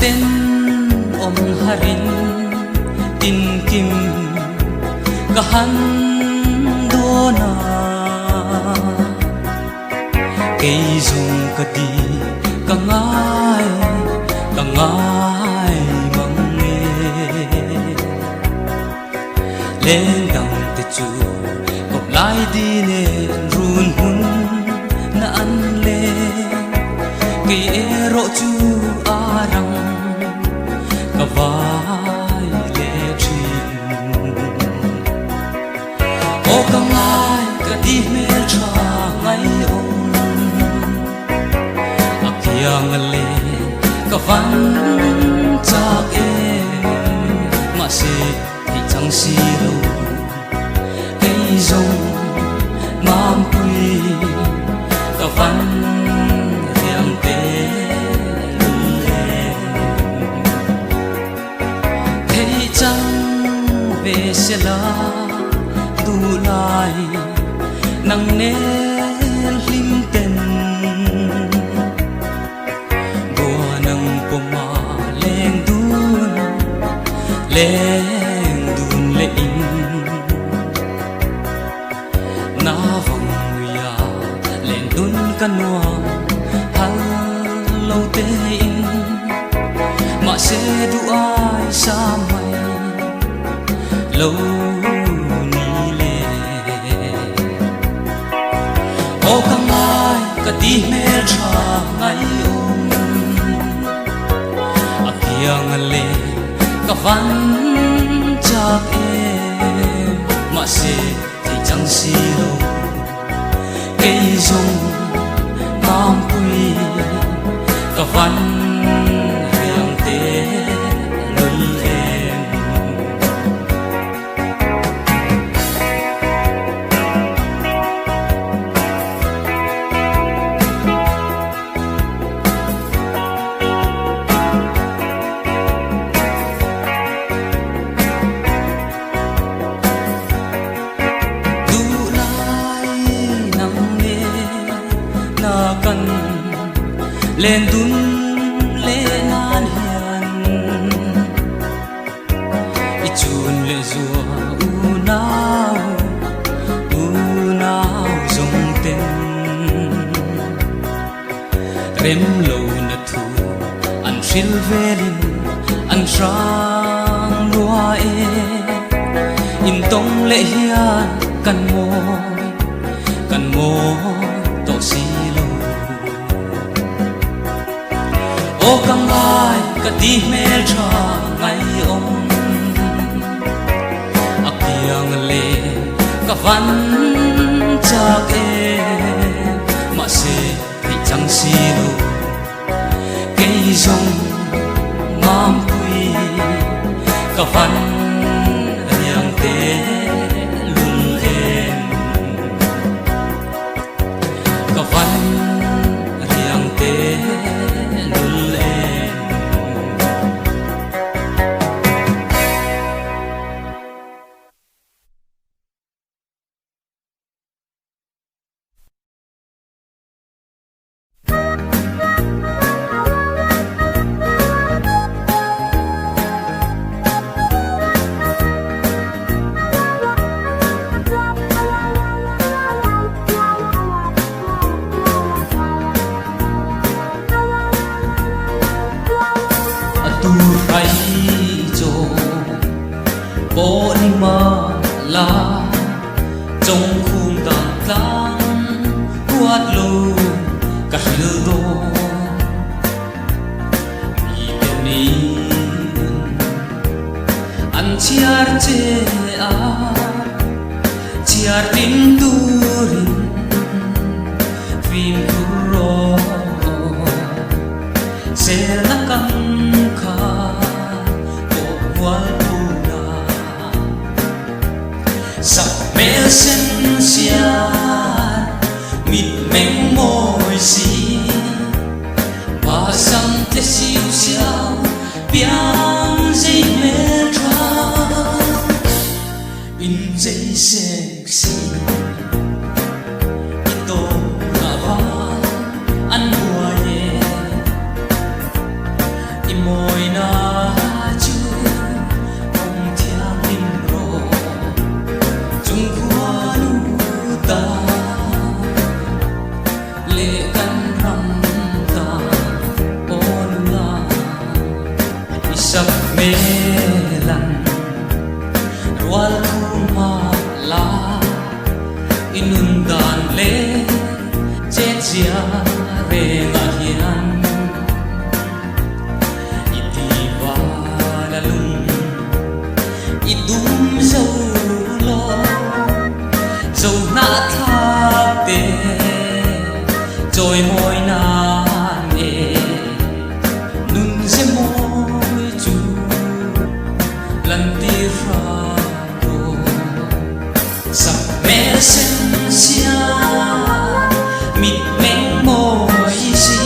tên om harin tin kim kahan dona cây dung ka di kangai mang nghe lên đằng te chu cop lai đi nè run hun na an le cây ero chu arang ka vai le thin o kangai ka di me cha ngai om akyang le ka van chak e ma se thì chẳng si đâu cây rong mam pui ka van riang te le thấy chẳng về sẽ là tu lai nang ne lim ten bùa nang poma leng dun leng le in na vong ya len dun kanwa hal lo te in ma se du ai sa mai lo ni le o kangai ka ti me tha ngai om akyang le ka van chak em mà se thì chẳng si đâu cây rong mam pui ka van riang te lul em lên dun lên an hiền ichun le zua u nao zong ten rem lo na thu an shil velin an sang lua e in tong le hian kan mo to si lo o kangai ka ti me tha ngai om akyang le ka van chak e ma se thì chẳng si lo cây rong mam pui ka van riang te lul em ka van riang te bộ đi mà là trong khung tàn tang quát lù cả lư đô vì bên ní ăn chiar chê chiar tin turin phim kuro sẽ là căng khá bộ quát sắc mê sen xian mịt mênh môi gì và sang thế siêu siêu biang dây mê tra in dây sexy ito na va an buhay imoy mê lần rual ma la inun dan le che chia re nga hian itiwa la lung idum zo lo zo na tha te trôi môi na nè nun se môi chu lần đi ra đồ sắp mẹ sen xia mịt mèn môi xì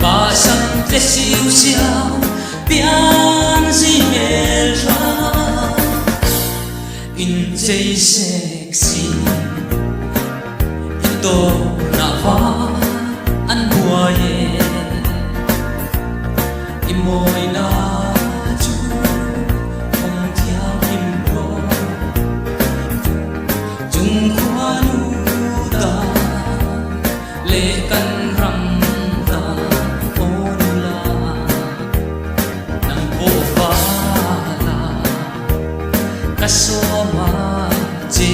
ba sân tê siêu siêu tiếng gì mẹ ra in dây sexy to na va an bua ye imoi na chu không thia kim ro chung khoa nu ta lệ căn răng ta ôn la nang bo va la kaso ma che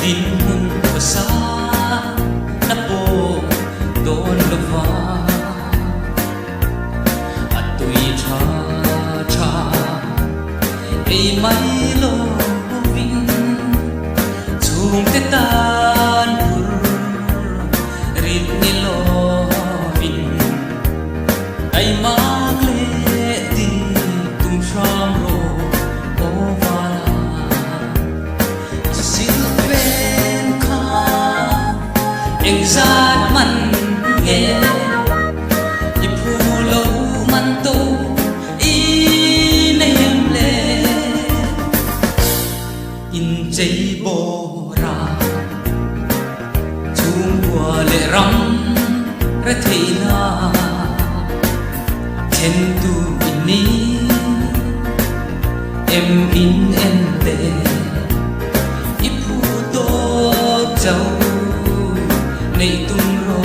din hun sa na po don lova at tui cha cha ei mai lo vin chung te tan pur rit ni lo vin ai ma le di tum sham ro o vala exat man nghe iphu lo man to in em le in chei bo ra chung qua le ram ra theina then tu ini em in em le iphu to chau nei tum ro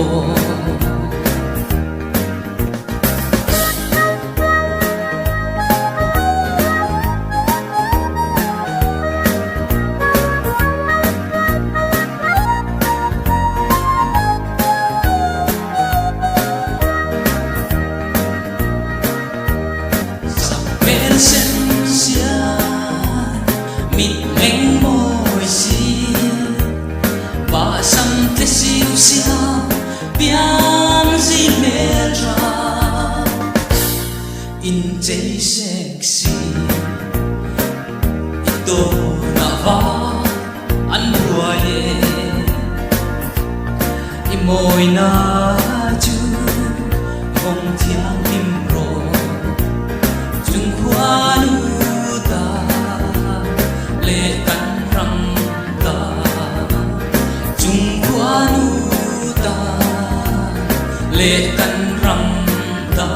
o men sen sia mịt mèn môi xì ba sam te siêu siêu biang gì mê ra in dây sexy ito na va an bua ye imoi na chu không thiang kim ro chung khoa nu ta lệ căn răng ta chung khoa nu ta lệ căn răng ta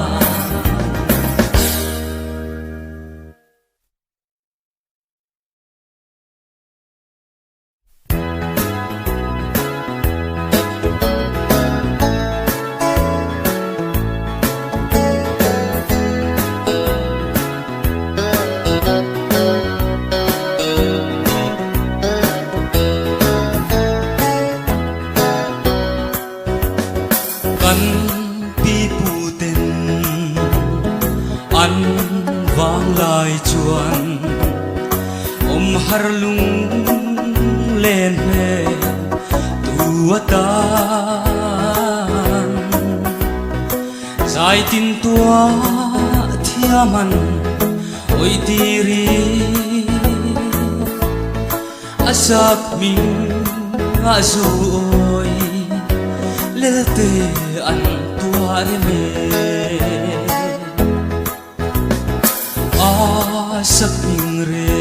an vang lai chuan har lung lên he tua tan sai tin tua thiaman oi tiri asak min azoi lete an tua me sak ning re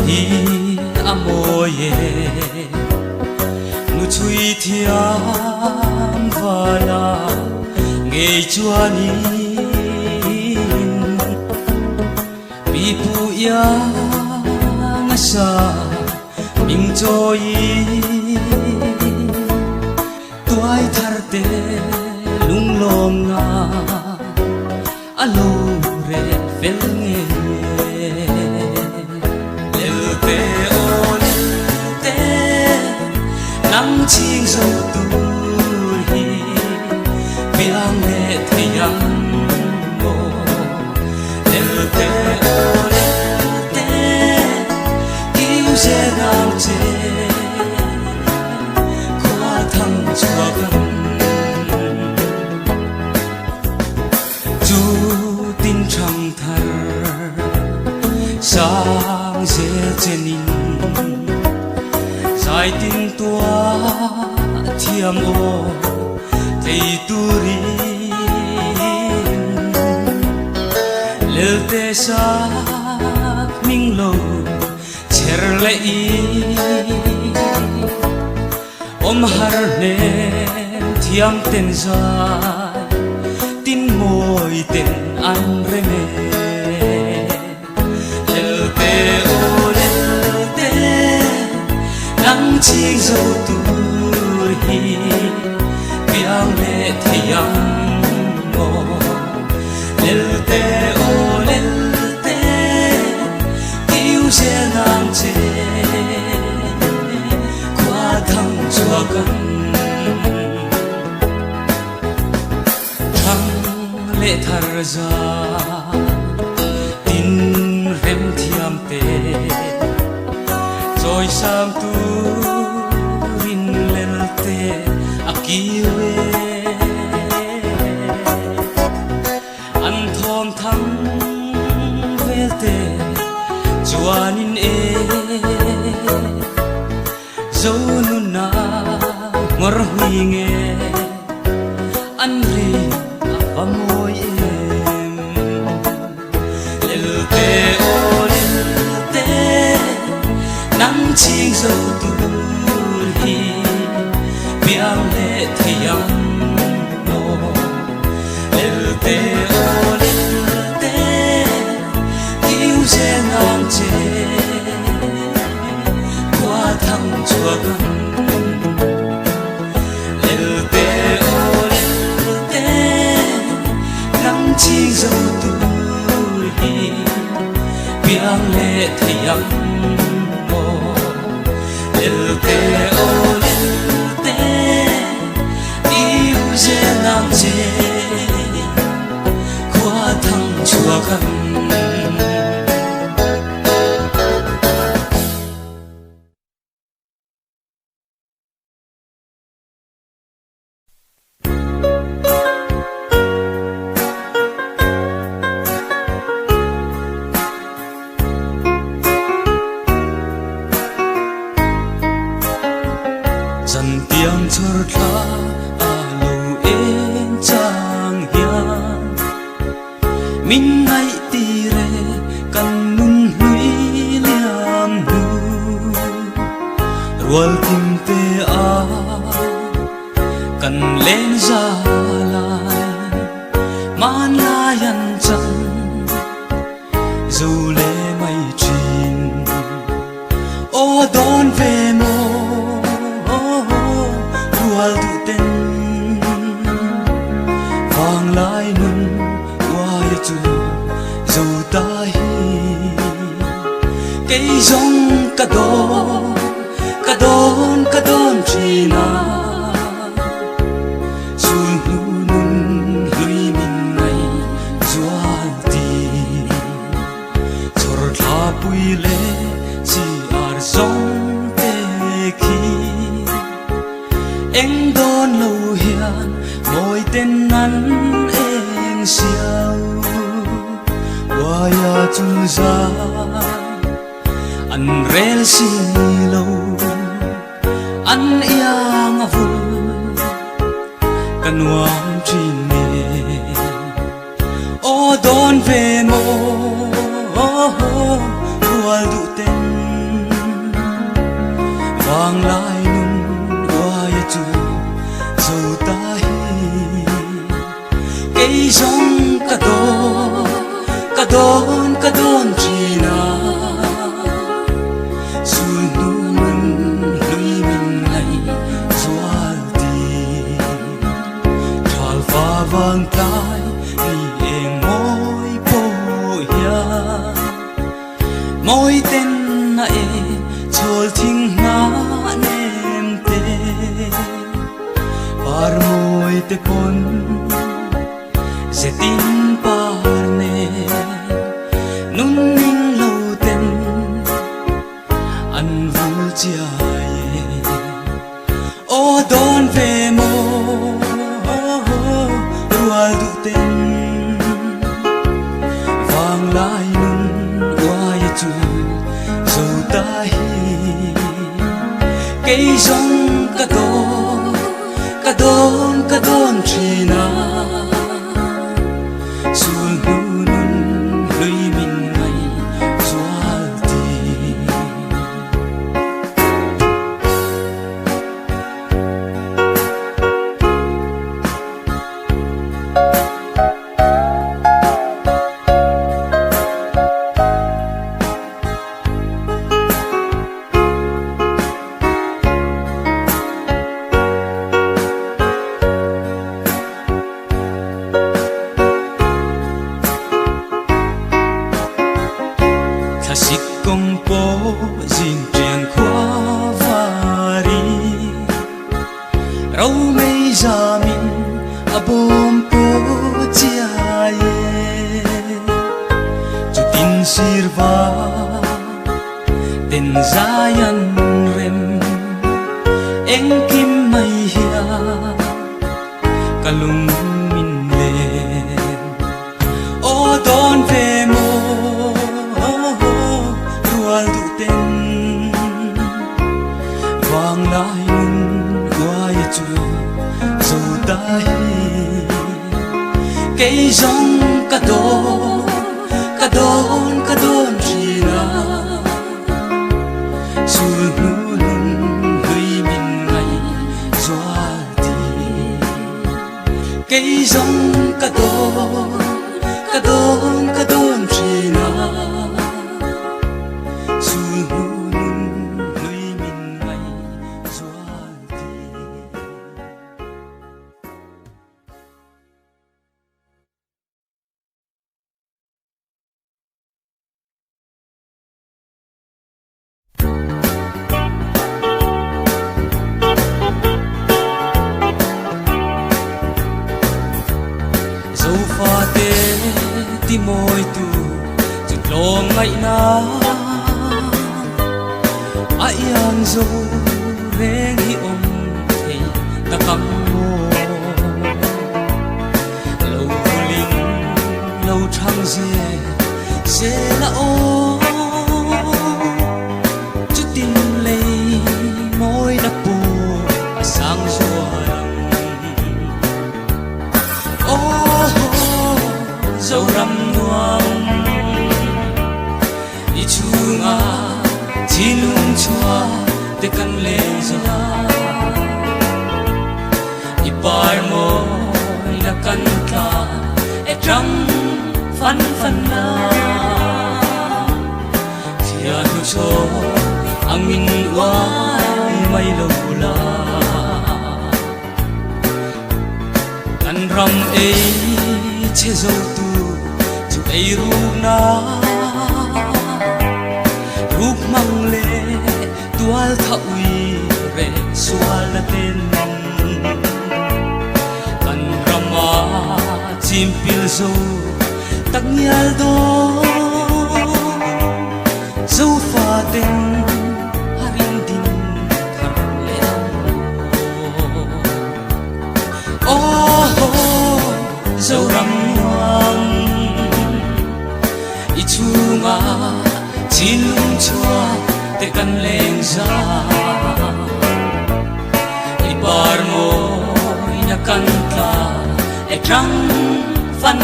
hi amoye nu chui thiam vala ngei chuani pi pu ya ngasa ming choi tuai thar te lung lom na alo re fel nghe lel te o lel te nắng chiêng dâu tu hi biang lệ thayang mo lel te o lel te yêu je nam che qua thăng chua gần tin trăng thar sang dễ chenin dài tin tua thiam ô thầy turin lel te sa minh lo cher lei om har ne thiam ten dài tin môi tên anh reme lel te o lel te nắng chiêng dâu tu hi biang lệ thayang mo lel te o lel te yêu je ngang che qua thăng chua gần lệ thar ra tin rem thiam te rồi sang tu rin lel te akiwe an thom thang vel te chuanin e zo nu na ngor hui nge an ri amoi em lel te o lel te nắng chiêng dâu tu hi biang lệ thayang mo lel te o lel te yêu je ngang che qua thăng chua gần lel te o lel te nắng chiêng dâu tu hi biang lệ thayang mo lel te o lel te yêu je ngang che qua thăng chua gần dần tiếng chor tha alo en chang hian min ngai ti re kan nun hui liam nu rual tim te a kan len za lai man la yan chang dù le mai chin o don ve mo rual du ten vang lai nun qua chu dù ta hi cây rong cả đón china sun nu nun lui min nai zual ti chor tha pui le chi ar zong te khi em đón lâu hiền ngồi tên nắn em xiao qua ya chung ra anh rel si lâu anh yang vul kan wang chin ne o don ve mo rual du ten vang lai nun qua chu dâu ta hi cây rong cả đón china sun nu nun lui min nai zual ti thal fa vang tai ni eng mo e chol thing na nem te par moi te pon zetin par ne nun ning lo ten an vul chia o don ve mo rual du ten vang lai nun wai chu zo ta hi cây rong ka don china sul nu nun lui min ngai zual ti Sik công po dinh triền khoa vari rau mei za min abom po chia ye chu tin sirva ten zayan rem eng kim mai hia kalung min le o don ve mo du ten vang lai nun wai chu zo ta hi cây rong ka don china sul nu nun lui min ngai zwa ti cây rong ka don china ti moi tu chut lo ngai na ai ang zo reng hi om thei ta kam mo lo ling lo thang se la o chut tin le moi na pu sang zo dâu rằm nuông đi chunga chỉ lung chua để căn lên ra đi bar mo là căn cả e trắng phấn la thì anh cho anh min oai mai lâu la căn rằm ấy che dâu tu chu ei ruk na ruk mang le tual tha ui re sual na ten kan rama chim pil zo tak nyal do zo fa ten harin din thar le dâu rằm nuông i chunga chỉ lung chua để căn lên ra i bar mo nhà căn cả e trắng phân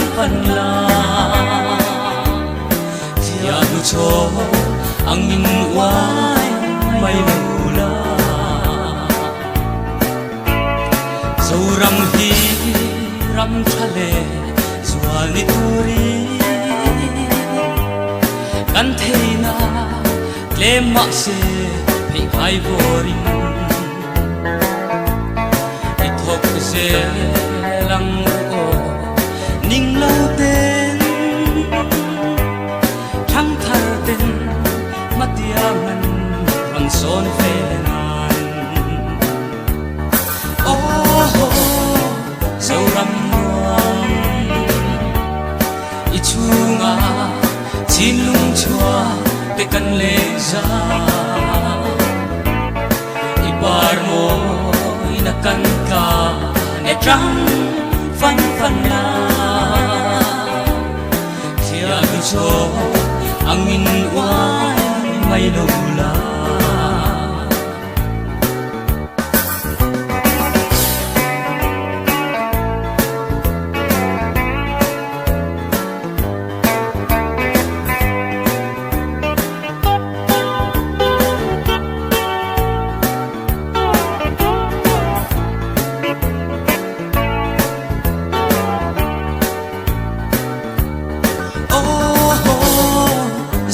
la thì anh cho anh min oai mai lâu la dâu rằm hi ram chale zual ni turi kan theina klem ma se phei khai boring i thok se lang o ning lo ten thang thar ten matiang zon velan oh dâu răm muang ichunga chín lung chua te kan le za ibar mo ina kan ka ne trăng phân phân la thia du cho angin wa mai lo la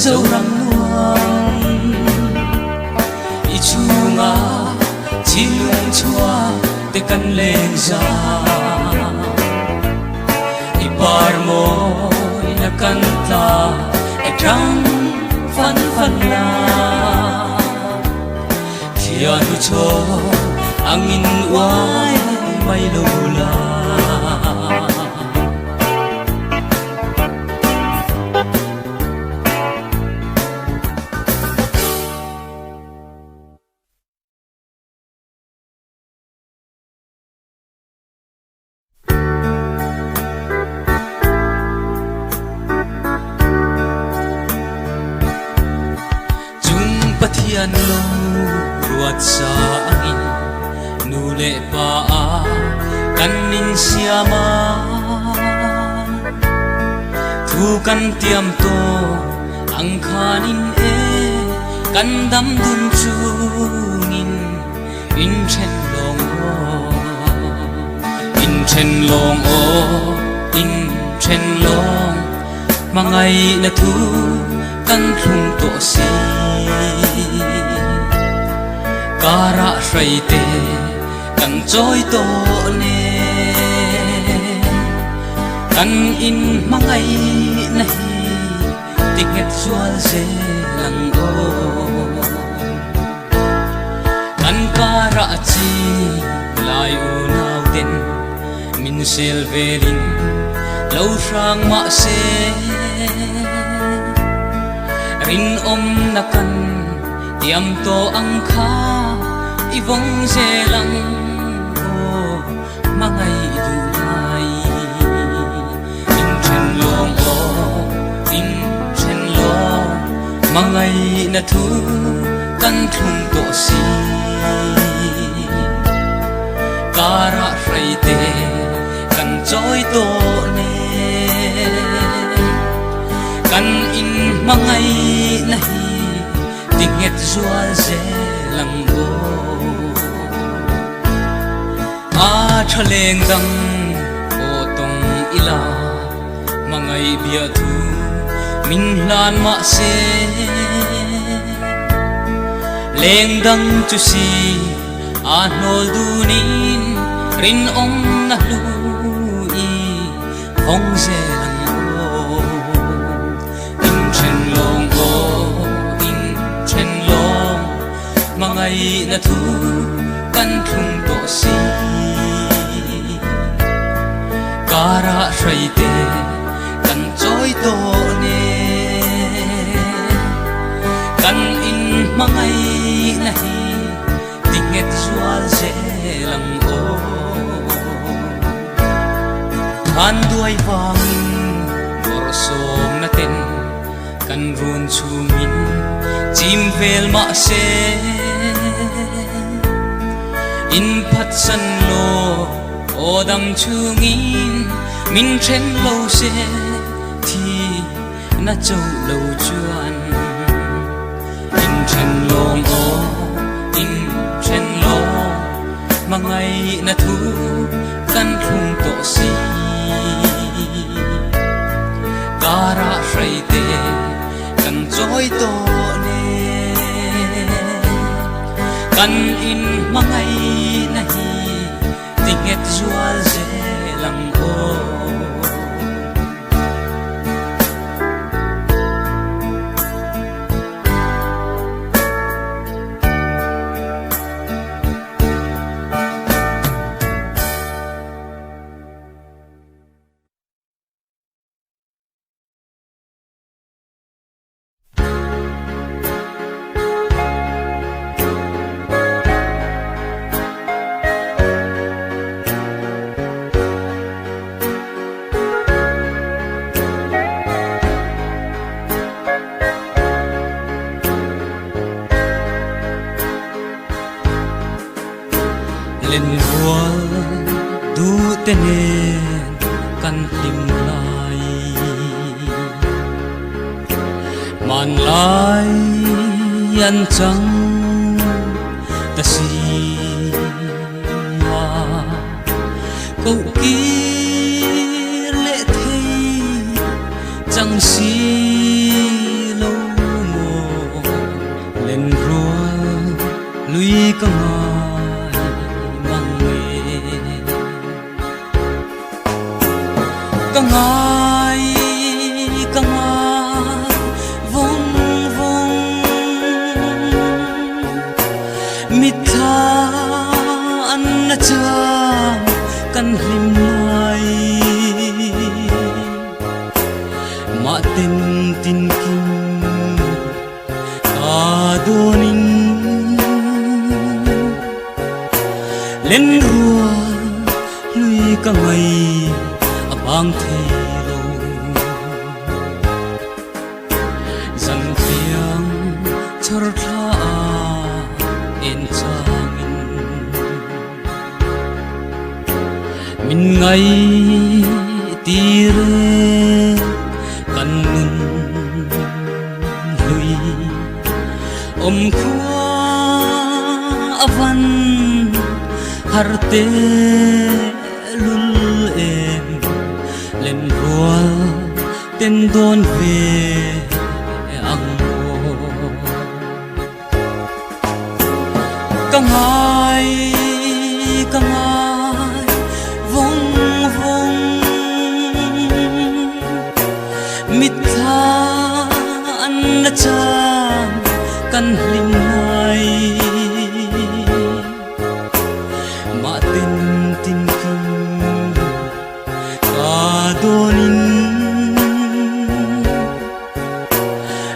dâu răng luang ichunga chín lung chua te kan leng za ipar mo ina kan ta e trăng phân phân la kia nu cho angin wai mai lo la pathian lo ruat sa angin nule pa kanin siama thu kan tiam to ang khanin e kan dam dun chungin in chen long o in chen long o in chen long mangai na thu kan thung to si kara say te kan choi to ne kan in mangai nahi tiket sual se lang go kan kara chi lai u nau ten min sel velin lâu sang ma se rin na kan tiam to ang kha ivong se lang o mangai du nai in chen long o in chen long mangai na thu kan thum to si kara rai te kan choi to ne kan in mangai nahi tinget zual se lang go a thaleng dang o tong ila mangai bia thu min lan ma se leng dang chu si a nol du nin rin ong na lu i ong se lang go in chen long go mangai na thu kan thung to si kara sai te kan choi to ne kan in mangai nahi tinget zual se lang o han duai wang bor som na ten kan run chumin chim vel ma se in phat san lo odam chungin min chen lo se thi na châu lo chuan in chen long o in chen lo mangai na thu kan thung to si kara sai te kan choi to ne kan in mangai nahi tinget zual se lang o tenen kan lim lai man lai yan chang ta si wa câu ki lệ thei chẳng si lâu mồ lên rùa lui cả ngài mang về cả ngài vong vong mít tha ăn cha kan lim mai ma tin tin kim adonin lên rùa lui cả ngày bang thề lâu dần tiếng char tha en changin min ngày tire kan nun lui khua avan harte lul em lên rual tên đôn về ang mo cả ngày vong vong mít tha ăn cha kan lim lai ma tin tin kim adonin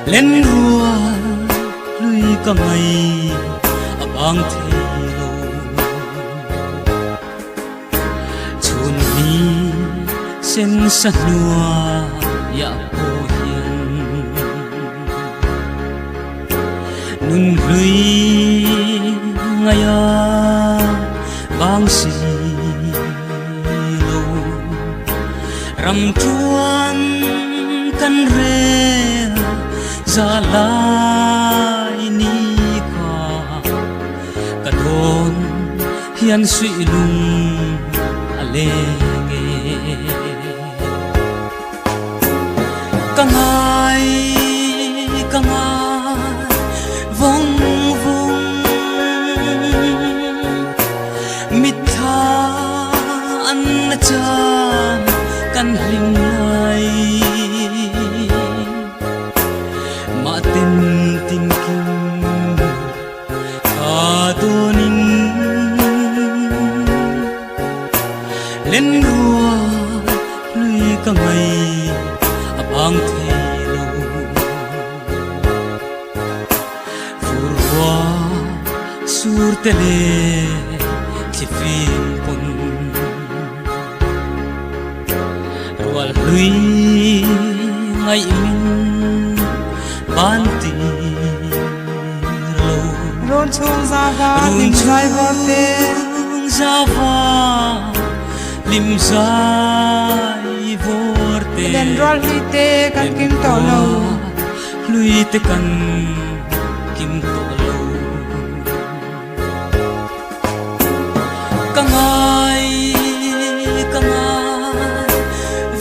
lên rùa lui cả ngày bang thề lâu chun mi sen sa nua ya po hiền nun lui ngaya bang si lâu ram chuan kan re za lai ni kha ka don hian sui lung ale nge ka ngai vong vong mit tha an cha kan lim lai ma tin tin kim adonin lên rùa lui cả ngày bang thề lâu phur hoa sur tele khi phim pun rual lui ngày min ban ti lâu ron chung zava lim zai vorte zava lim zai vorte den rol hi te kan kim to lo lui te kan kim to lo ka ngai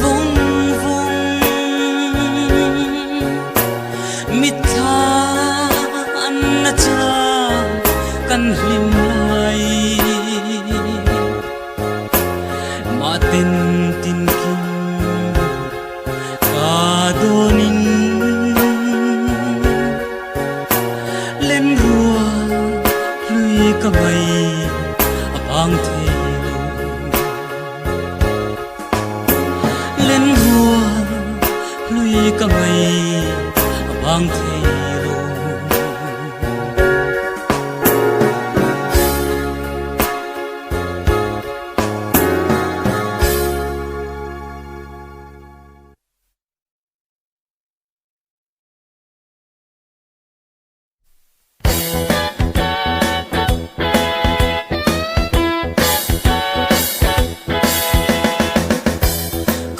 vong vong mit tha an cha kan lim lai ma tin tin kim adonin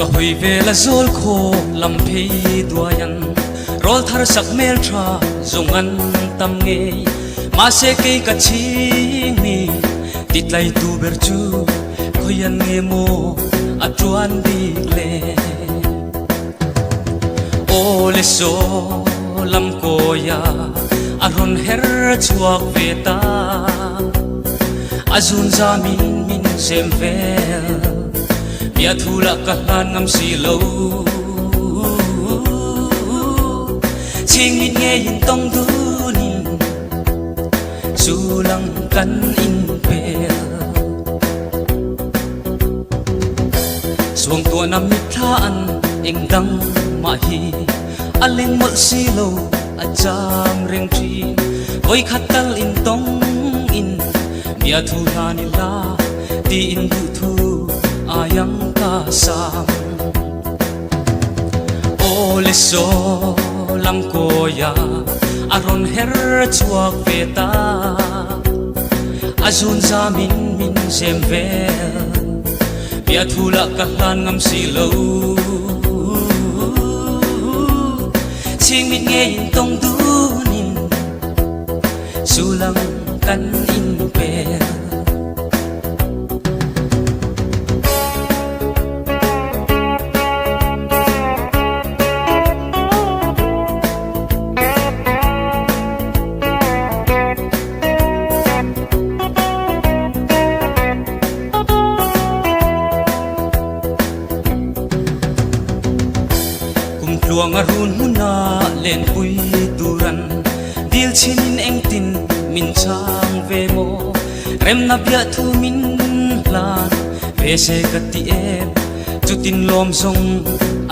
có hồi về là dối khô làm phê đuayan rol thar sak mel tra dùng ăn tâm nghe mà sẽ cây cà chi mi tít lại tu ber chu khoi ăn nghe mô atuan đi lệ ô lê so lam koya aron her chuak về ta azun za min sem vel bia thu la ka lan ngam si lo ching in nghe in tông du nin su lang kan in pe suang tua nam mit tha an eng dang ma hi aling mol si lo acham reng tri oi khatal in tong in bia thu la ni la ti in du thu ayang ka sam ô lê so lam koya aron her chuak ve ta azun za min sem vel bia thu la ka hlan ngam si lo ching min nghe in tong du nin su lam kan in pe luang arun huna len pui turan dil chin eng tin min chang ve mo rem na bia thu min lan ve se kati em chu tin lom zong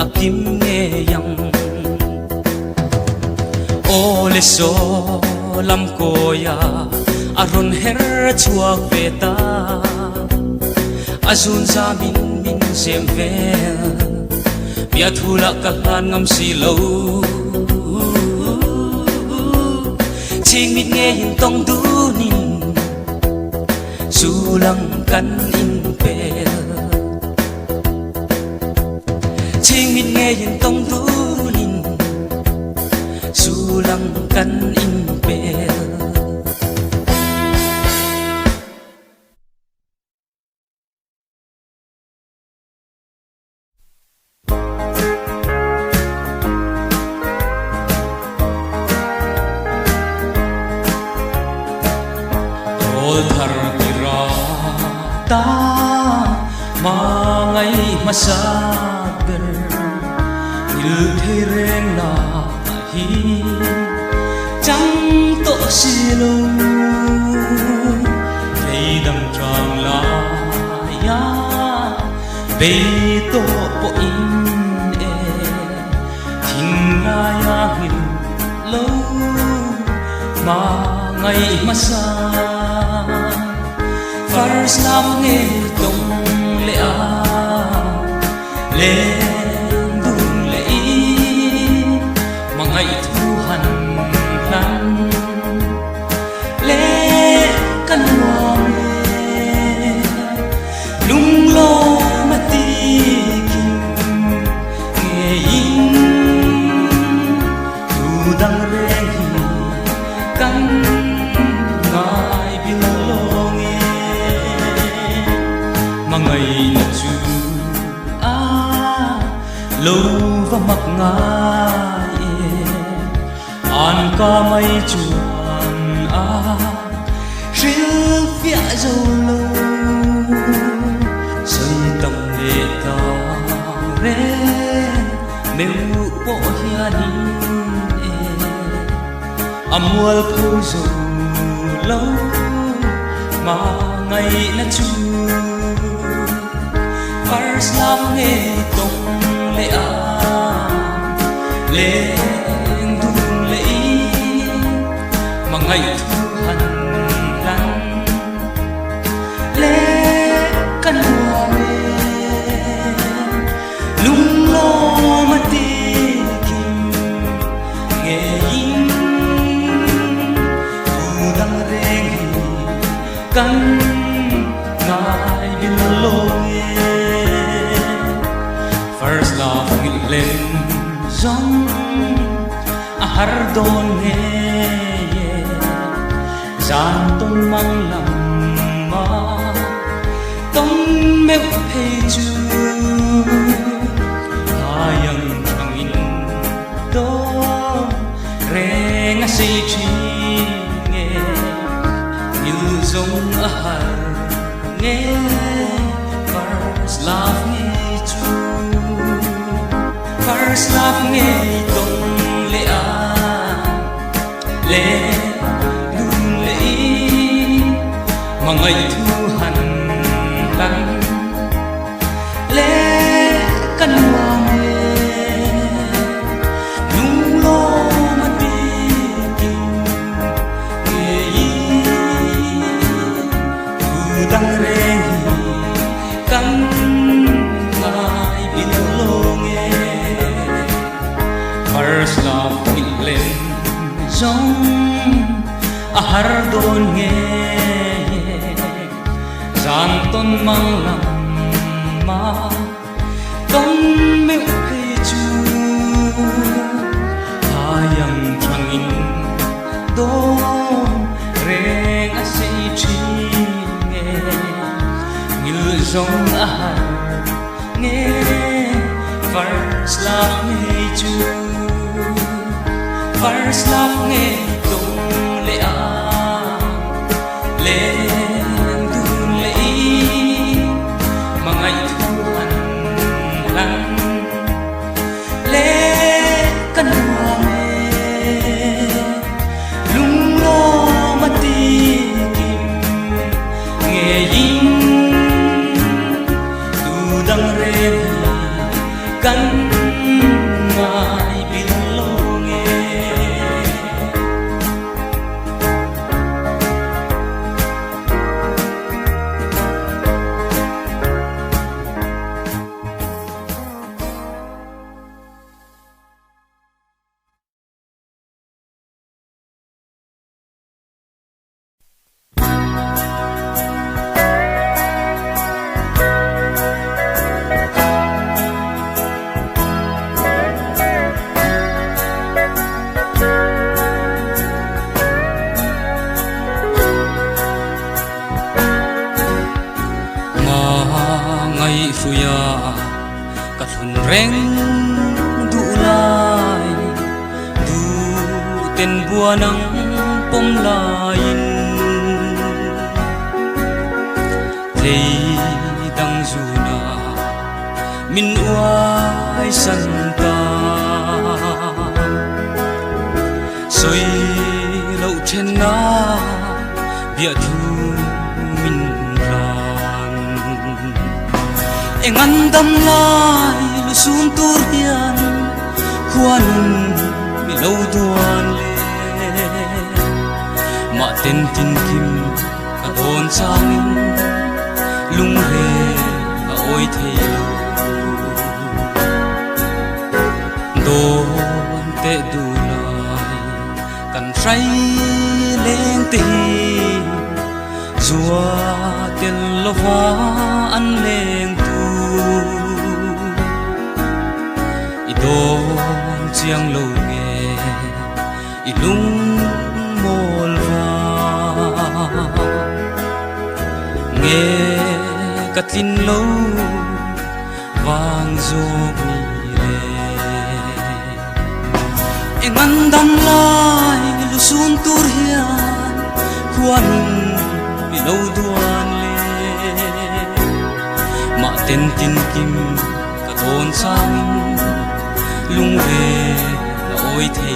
akim nge yang ô le so lam koya arun her chuak ve ta azun za min sem vel bia thu la ka hlan ngam si lo ching mit nghe in tong du nin su lang kan in pe ching mit nghe in tong du nin su lang kan in pe ta mangai masaber il thereng na hi chang to silo dei dam trang la ya be to po in e thing la ya hin lo mangai masa First love nghe tung lệ a lên đun lệ mà ngày thu hành lăn lệ căn hoàng lung lô mà ti kim nghe in thu đăng rê căn ngài bin lo nghe mà ngày là chu lâu và mặc ngài an ca mây chuan riêng phía dâu lâu xây tầm để ta rê nếu bộ hiền amual phô dâu lâu mà ngày là chu First love nghe tung lệ a lệ đun lệ mà ngày thu hành lăn lệ căn hoa lung lo mà ti kim nghe in thu đăng reng căn ngài bin lo first love lên giống har don nghe gian tôn mang lòng mà tông mèo phê chu hayang thang in do re nga say chi nghe như giống har nghe first love nghe chu first love nghe tông lệ à lệ lung lệ mà ngày thu hành lăng lệ căn hoàng lệ lung lo mà đi kinh nghề y cứ đăng rê căn ngài bin lo nghe first love lên giống har don nghe gian tôn mang lòng mà tôn mèo phê chu hayang thang in do re nga say chi nghe như giống har nghe first love nghe chu first love nghe tung lệ à lệ đun lệ mà ngày thu hành lăng lệ căn hoa mê lung lo mà đi kim nghe in tu đăng rê căn ngài bin lo fuya kat hun reng du lai du ten bua nang pom lain lei dang zuna min uai san ta soi lo chen na bia thu min engan dam lai lu sun tur hian khuan mi lo duan le ma ten tin kim ka don sang lung he ka oi thei don te du lai kan sai leng ti zua tel lo va an leng idon chiang lo nghe ilung mol va nghe katlin lo vang zop ni le engan dam lai lu sun tur hian khuan mi lo duan le ma ten tin kim ka thon sang lung về ôi thầy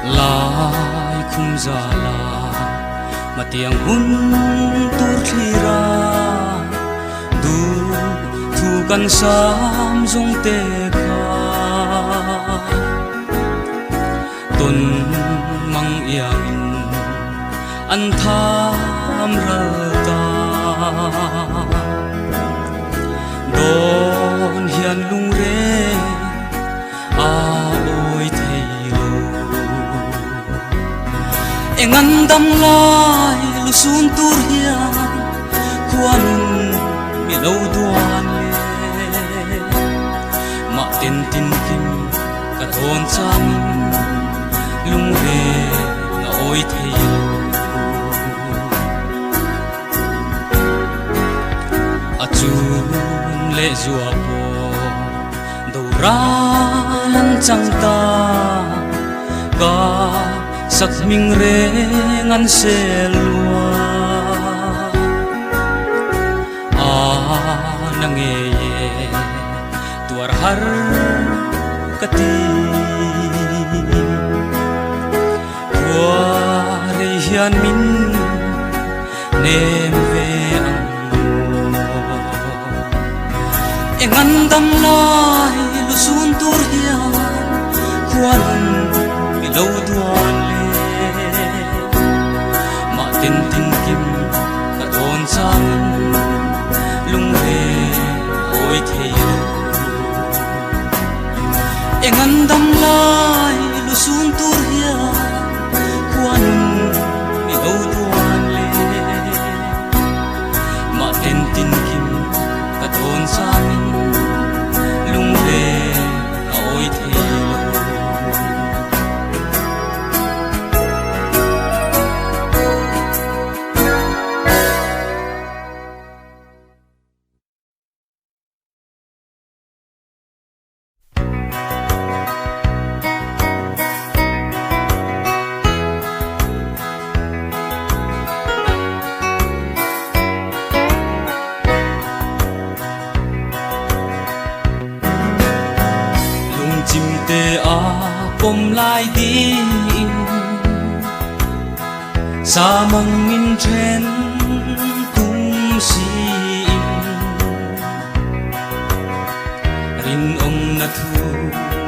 lại khung già là mà tiếng hun tur khi ra du thu căn sam dung tê kha tuần mang yang an tham ra ta don hian lung re a oi thei lo engan dam lai lu sun tur hian quan mi lâu đoan lệ mà tên tin kim cả thôn trăm lung về là ôi thầy à chun lệ dùa bò đầu ra lăn chẳng ta cả sắc mình re ngăn xe lua nang ye tuar har kati kuare hian min nem ve engan dam lai lu sun tur hian kuan mi lo duan le ma tin tin kim ka don sang lung ve ôi thầy engan dam lai lu sun tur hian kuan mi lo duan le ma ten tin kim ka thon sang lung ve ôi thầy ôm lại đi sa măng min trên tung sim rin ông na thu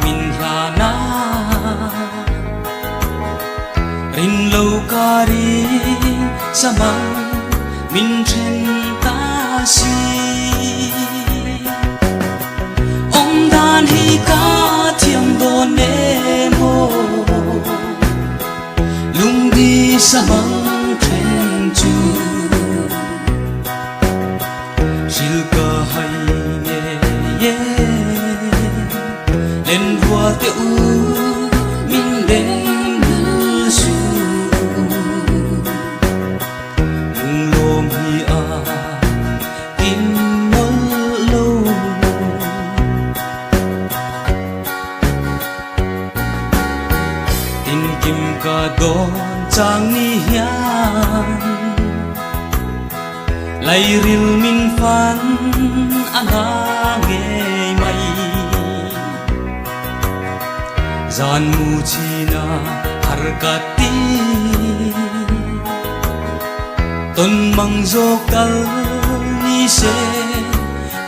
min la na rin lâu kari sa măng min trên ta si ông đàn hi ca thiêng đồn em hồ lung đi sa măng trên chu sil ca hay nghe lên vua tiêu min đến ngư su lung lom hi a in lâu kim ca don chang ni hian lai ril min fan anga nge mai zan mu china har ka ti ton mang zo kal ni se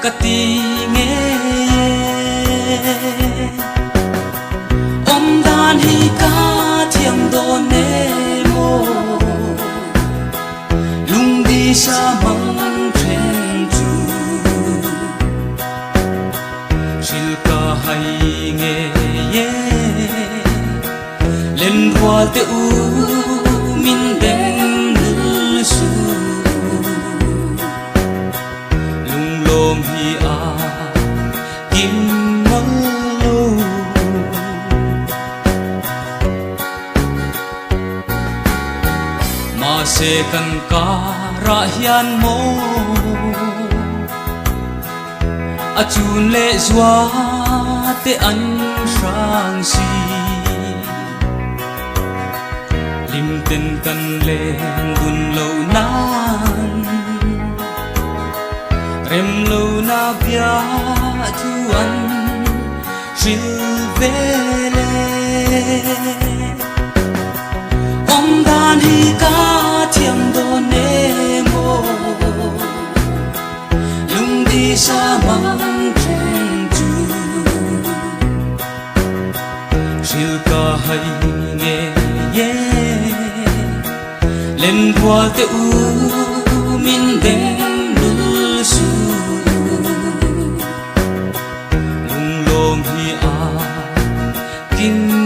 ka ti nge om dan hi ka thiêng đồn em ô lung đi sa măng trên chu sil ca hay nghe lên hoa tiêu min đến ngư su lung lom hi a kim se kan ka ra hian mo a chun le zwa te an sang si lim ten kan le gun lo nan rem lo na bia thu an sil ve le om dan hi ka thiêng đồn em ô lung đi sa măng trên chu sil ca hay nghe lên hoa tiêu min đến ngư su lung lom hi a kim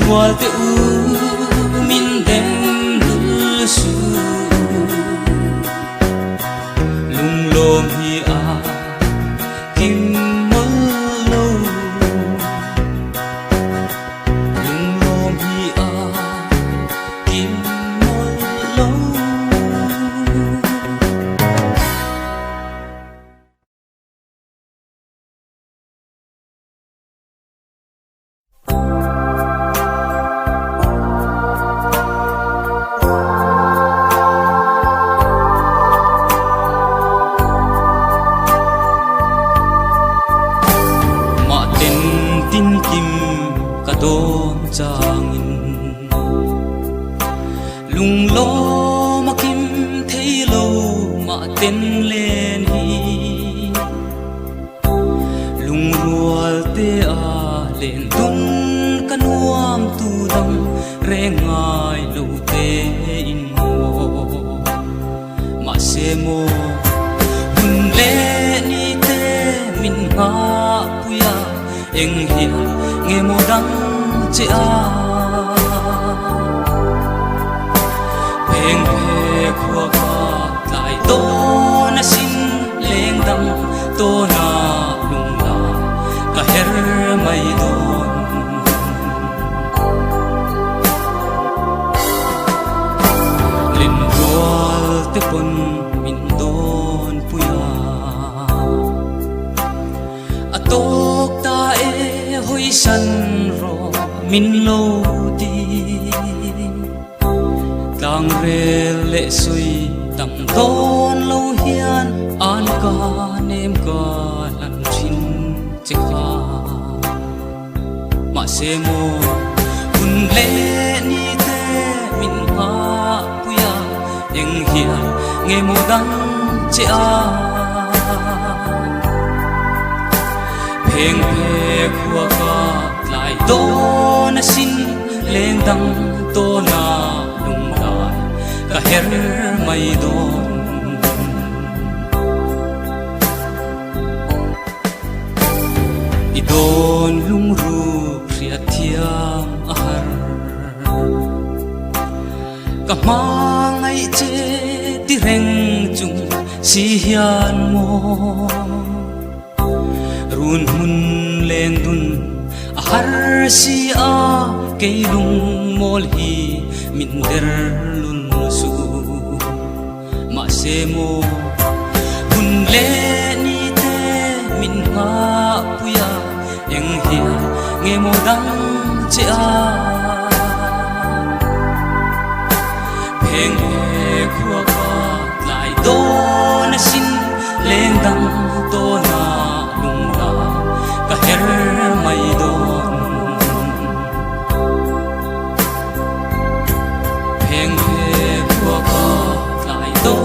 rual te u min den lul su lung lom hi a kim mol lo lung lom hi a kim mol lo tin kim cả đom changin lung lo mà kim thấy lâu mà tên lên hi lung rual te a lên tun kan nuam tu dam re ngai lo te in mo mà se mo hun le ni te min nga puya em hiểu nghe mô đắng chế a bèn bè khua qua lại tô na xin lên đăng tô na lung la cả her mây đồn lên rual te pon min đồn puya a tok ta e hoi san ro min lo ti tang re le sui tam don lo hian an ka nem ka lan thin che kha ma se mo un le ni te min ha puya eng hian nge mo dang che a pheng phe khua ka lại tô na xin lên đăng tô na lung lại cả her mây đồn i đồn lung ru ria thiam a har cả mang ai che ti reng chung si hian mo run hun lên dun har si a cây lung mol hi min der lun su mà se mo hun le ni te min nga puya eng hia nghe mo dang che a pheng he khua ka lại do na xin lên dang to na lung la cả her mây đồn pheng he khua ka lại do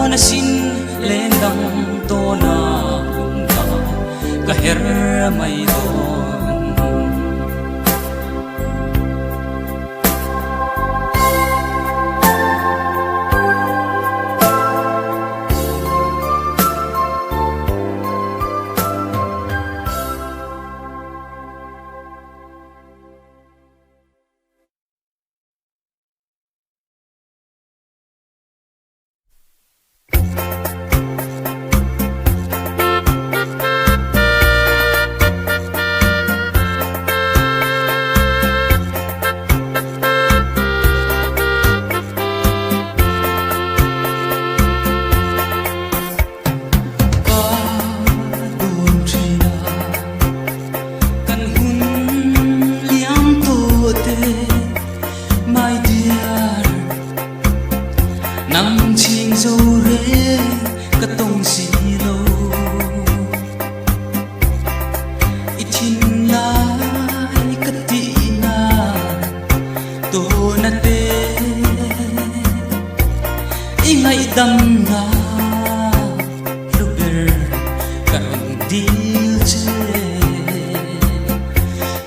na xin lên đăng to na lung la cả her mây đồn nắng chiêng dâu rê cất tông xì lô ít hin lai cất tị na tô na tê ý ngày đâm na lúc bờ gần đi chê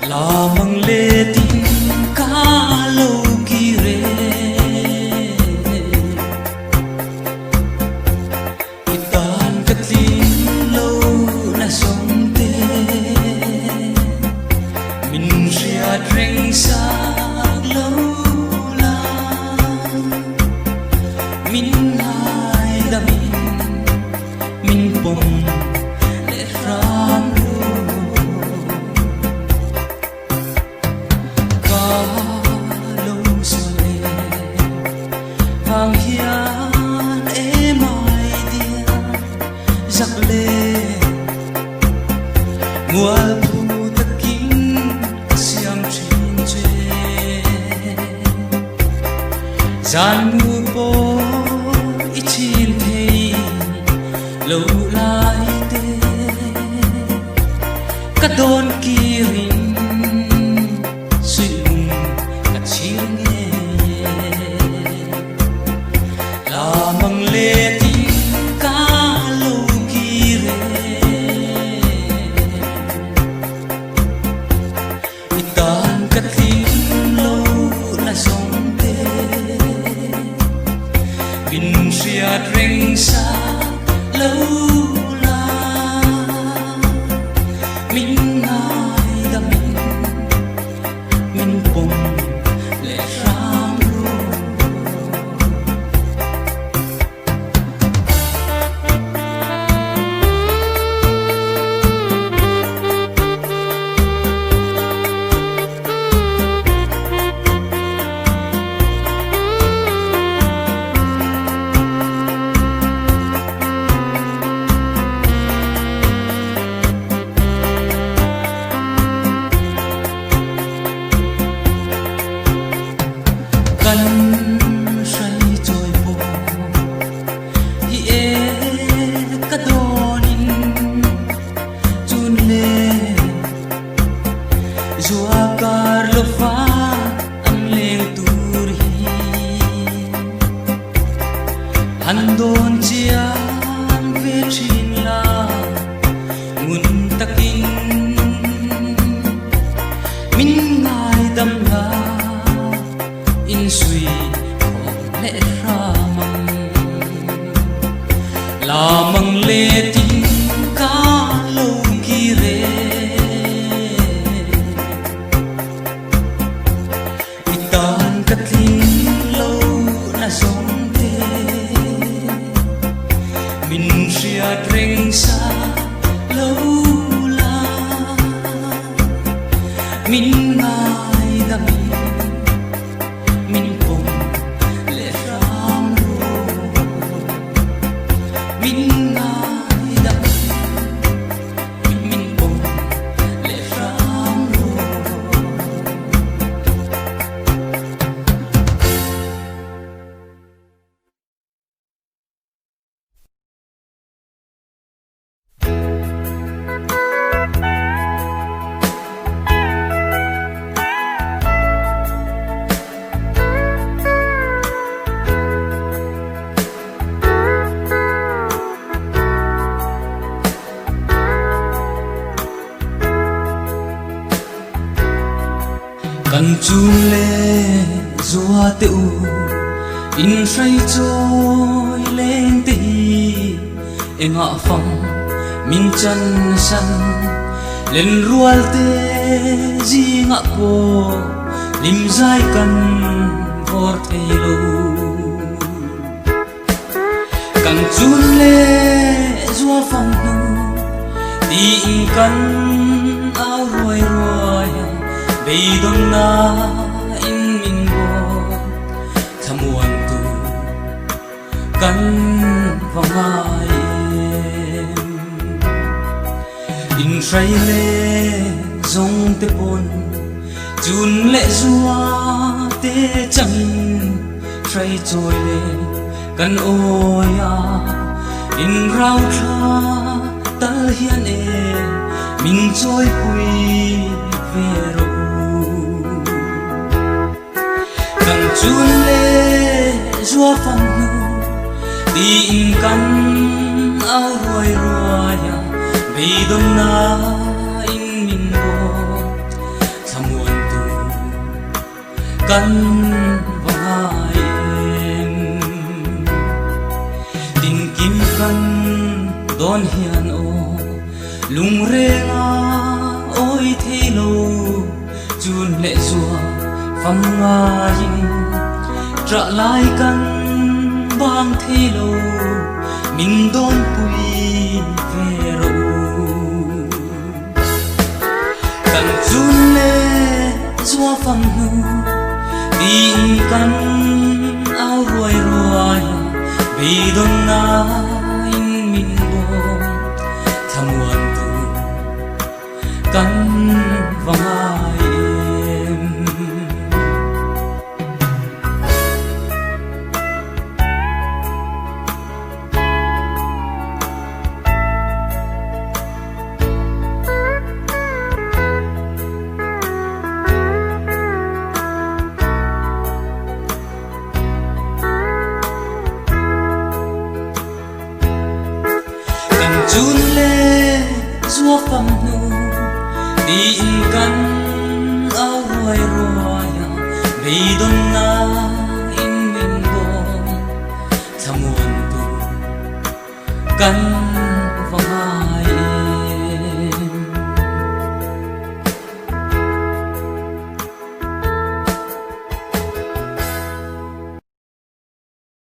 là măng lê tin cá lâu kỳ rê reng sa giặc lê mùa thu tất kín xiêm trên trên gian mưa bố ít chín thề lâu lại tê các đồn kia hình suy lùng các chiếc nghe là măng lê tiếng cá lâu kia tan cất tiếng lâu là dòng tê bình xuyệt rình xa lâu là mình ai đã mình cùng lệ ram luôn căn say trôi bồ hi e cả đôi chun lê zua carlo fa ang leng turi han don chiang ve chin la ngun takin min ngai dam la in suy khom lệ ramang la mang lệ tin cá lâu kia re itan cất linh lâu là giống thế mình xia rình xa lâu là mình ai đã mình cùng lệ ram luôn mình ai đã mình cùng lệ ram luôn căn chun lê zua teu in say trôi lên tì em ngọ phong min chân san lên rual tê di ngọ cô lim dai căn vor thei lâu căn chun lê zua phong nu ti in căn áo ruồi ruồi bây đông na in min bo thamuan tu kan vangai in say le zong te pon chun le zua te chang say trôi le kan oya in rau tha tal hian e min trôi pui về rồi chun lê zua phong nu tin căn áo ruồi ruồi vì đông na in min bo thamuan tu căn vangai tin kim căn don hian o lung renga oi thei lo chun lệ zua phong ngai trả lại căn bang thế lâu mình đón bụi về rồi cần chun lê zua phong nu tin căn áo ruồi ruồi vì đông na in min bo kan vangai em chun le zua pham nu đi in kan au roi roi đi don na in min bo thamun tu kan